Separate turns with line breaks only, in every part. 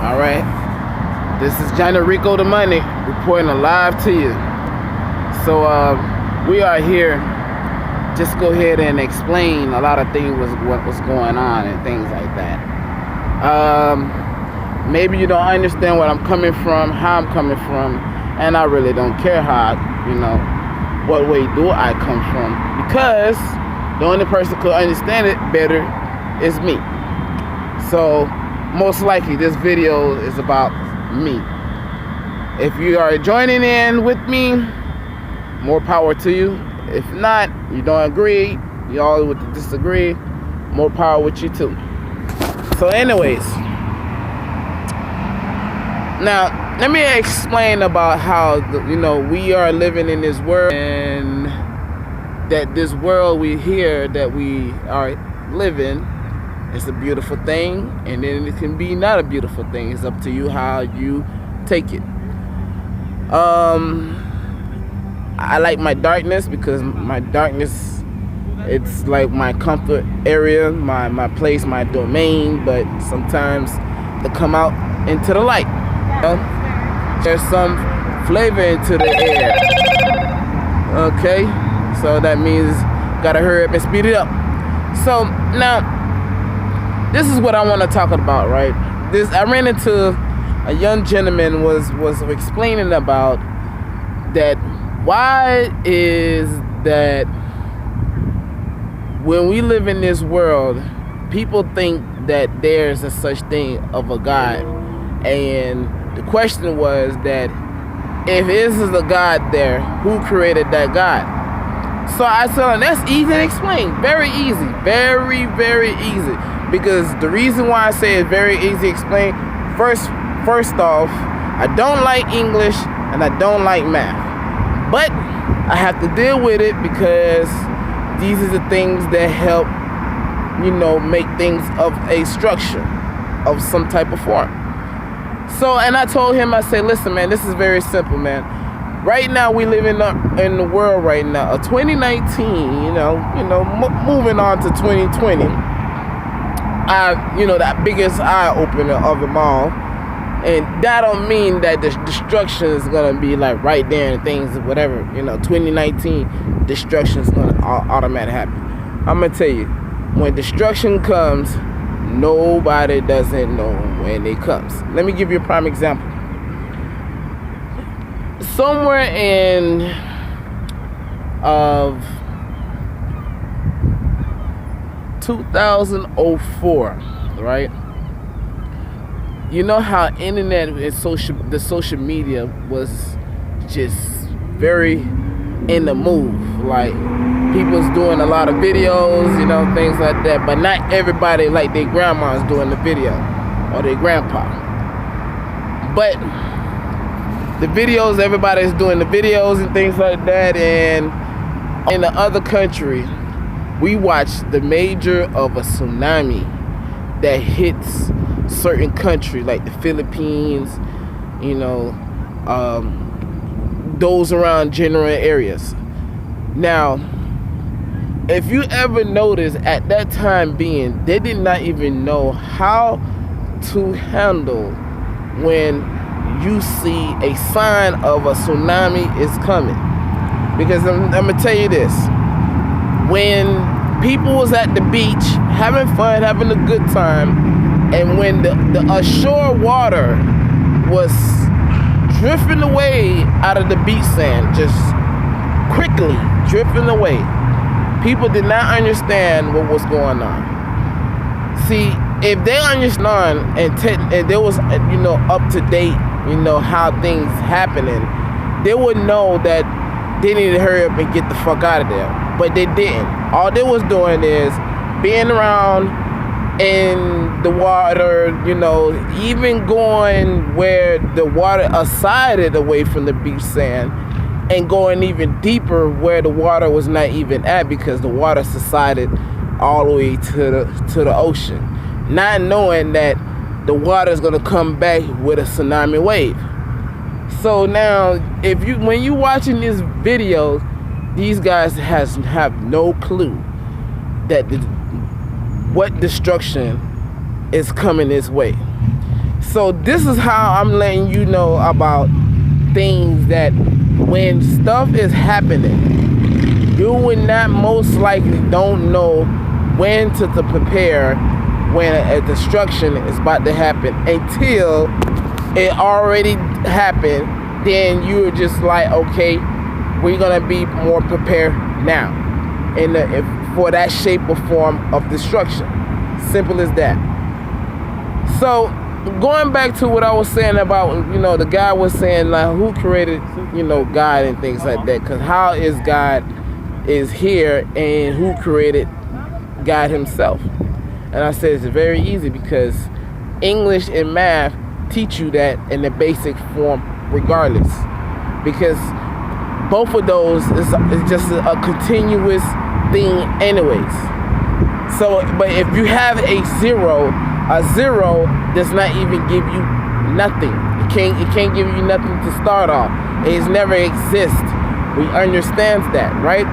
All right, this is Johnny Ricohmnemonic reporting live to you. So we are here. Just go ahead and explain a lot of things, what was going on and things like that. Maybe you don't understand where I'm coming from, how I'm coming from, and I really don't care how, what way do I come from, because the only person who could understand it better is me. So most likely this video is about me. If you are joining in with me, more power to you. If not, you don't agree, you all would disagree, more power with you too. So anyways, now let me explain about how we are living in this world, and that this world we hear that we are living, it's a beautiful thing, and then it can be not a beautiful thing. It's up to you how you take it. I like my darkness, because my darkness, it's like my comfort area, my place, my domain, but sometimes to come out into the light. There's some flavor into the air. Okay, so that means gotta hurry up and speed it up. So now, this is what I want to talk about, right? I ran into a young gentleman was explaining about that. Why is that when we live in this world, people think that there's a such thing of a God? And the question was that if this is a God there, who created that God? So I told him that's easy to explain. Very easy. Very, very easy. Because the reason why I say it's very easy to explain, first off, I don't like English and I don't like math. But I have to deal with it because these are the things that help, make things of a structure, of some type of form. So, and I told him, I said, listen, man, this is very simple, man. Right now, we live in the world right now, 2019, moving on to 2020. That biggest eye opener of them all. And that don't mean that the destruction is gonna be like right there and things, whatever. 2019, destruction is gonna automatically happen. I'm gonna tell you, when destruction comes, nobody doesn't know when it comes. Let me give you a prime example. Somewhere in 2004, right? You know how internet and the social media was just very in the move. Like, people's doing a lot of videos, things like that. But not everybody like their grandma's doing the video, or their grandpa. But the videos, everybody's doing the videos and things like that. And in the other country, we watched the major of a tsunami that hits certain country like the Philippines, those around general areas. Now, if you ever notice, at that time being, they did not even know how to handle when you see a sign of a tsunami is coming. Because I'm gonna tell you this, when people was at the beach having fun, having a good time, and when the ashore water was drifting away out of the beach sand, just quickly drifting away, people did not understand what was going on. See, if they understand and they was up to date, how things happening, they would know that they need to hurry up and get the fuck out of there. But they didn't. All they was doing is being around in the water, even going where the water subsided away from the beach sand, and going even deeper where the water was not even at, because the water subsided all the way to the ocean, not knowing that the water is going to come back with a tsunami wave. So now, when you watching these videos, these guys have no clue that what destruction is coming this way. So this is how I'm letting you know about things that when stuff is happening, you would not most likely don't know when to prepare when a destruction is about to happen until it already happened. Then you're just like, okay, we're gonna be more prepared now for that shape or form of destruction. Simple as that. So going back to what I was saying about, the guy was saying like who created, God and things like that, because how is God is here and who created God himself? And I said it's very easy because English and math teach you that in the basic form regardless, because both of those is just a continuous thing anyways. So but if you have a zero does not even give you nothing. It can't give you nothing to start off. It's never exist. We understand that, right?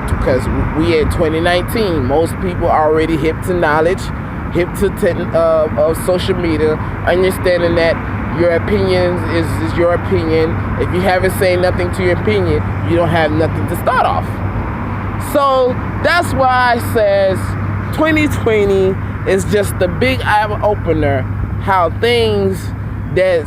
Because we in 2019, most people are already hip to knowledge, hip to social media, understanding that your opinion is your opinion. If you haven't said nothing to your opinion, you don't have nothing to start off. So that's why I says 2020 is just the big eye opener, how things that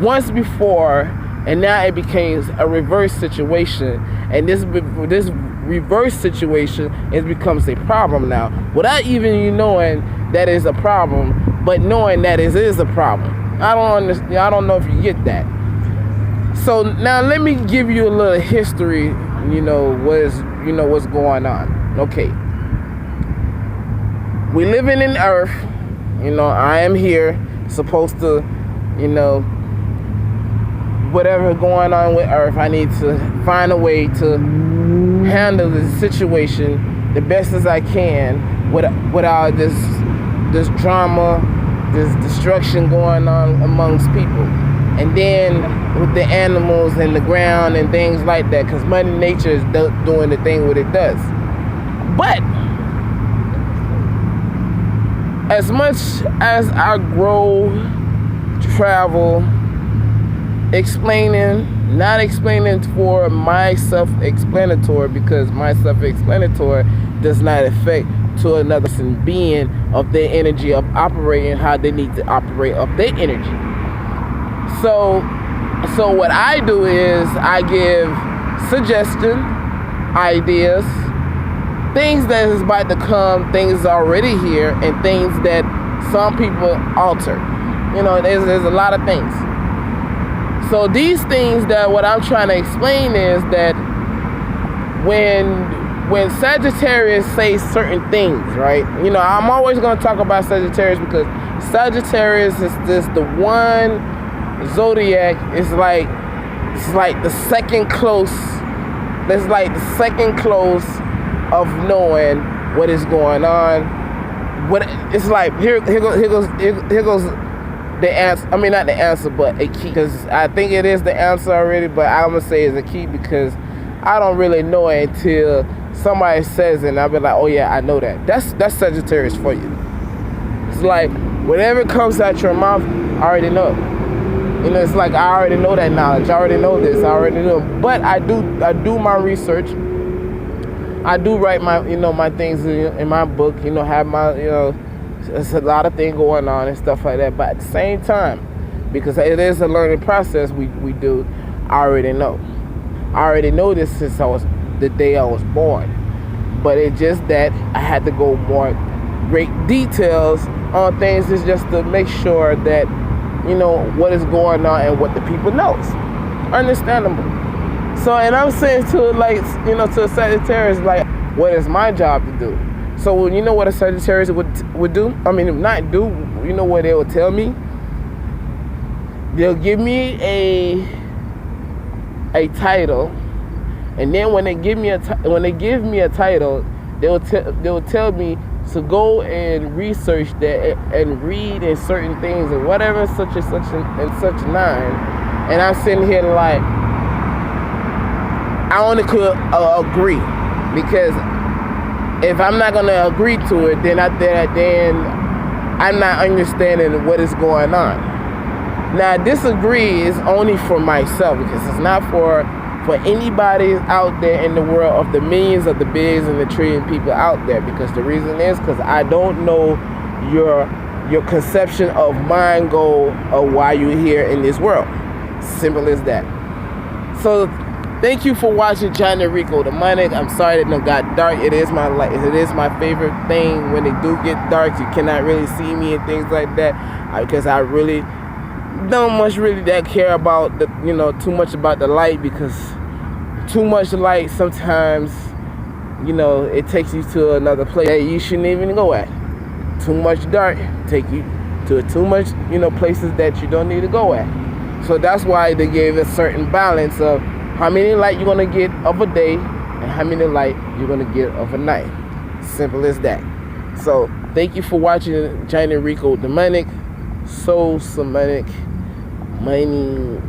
once before and now it became a reverse situation, and this reverse situation becomes a problem now without even you knowing that is a problem, but knowing that it is a problem. I don't know if you get that. So now let me give you a little history, what's going on. Okay. We living in Earth, I am here, supposed to, whatever going on with Earth, I need to find a way to handle the situation the best as I can without this drama, this destruction going on amongst people. And then with the animals and the ground and things like that, because Mother Nature is doing the thing what it does. But as much as I grow, travel, not explaining for my self-explanatory, because my self-explanatory does not affect to another person being of their energy of operating how they need to operate of their energy. So what I do is I give suggestion, ideas, things that is about to come, things already here, and things that some people alter. There's a lot of things. So these things that what I'm trying to explain is that when Sagittarius says certain things, right? I'm always going to talk about Sagittarius because Sagittarius is just the one zodiac. It's like the second close. It's like the second close of knowing what is going on. What it's like. Here goes the answer. I mean, not the answer, but a key. Because I think it is the answer already, but I'm gonna say it's a key because I don't really know it until somebody says it, and I'll be like, oh yeah, I know that. That's Sagittarius for you. It's like whatever comes out your mouth, I already know. It's like I already know that knowledge. I already know this. I already know. But I do my research. I do write my my things in my book. Have my there's a lot of things going on and stuff like that. But at the same time, because it is a learning process, we do. I already know. I already know this since the day I was born. But it's just that I had to go more great details on things, is just to make sure that what is going on and what the people knows. Understandable. So, and I'm saying to to a Sagittarius, like, what is my job to do? So, what a Sagittarius would do? I mean, not do. What they would tell me? They'll give me a title, and then when they give me a title, they'll tell me to go and research that and read in certain things and whatever such and such and such nine. And I'm sitting here like, I only could agree, because if I'm not gonna agree to it, then I'm not understanding what is going on. Now, disagree is only for myself, because it's not for anybody out there in the world of the millions of the billions and the trillion people out there. Because the reason is because I don't know your conception of mind goal of why you're here in this world. Simple as that. So thank you for watching Johnny Ricohmnemonic. I'm sorry that it got dark. It is my favorite thing when they do get dark. You cannot really see me and things like that, because I really don't much really that care about the, too much about the light, because too much light sometimes, it takes you to another place that you shouldn't even go at. Too much dark take you to too much, places that you don't need to go at. So that's why they gave a certain balance of how many light you're gonna get of a day and how many light you're gonna get of a night. Simple as that. So thank you for watching Johnny Ricohmnemonic, Soul Shamanic Mining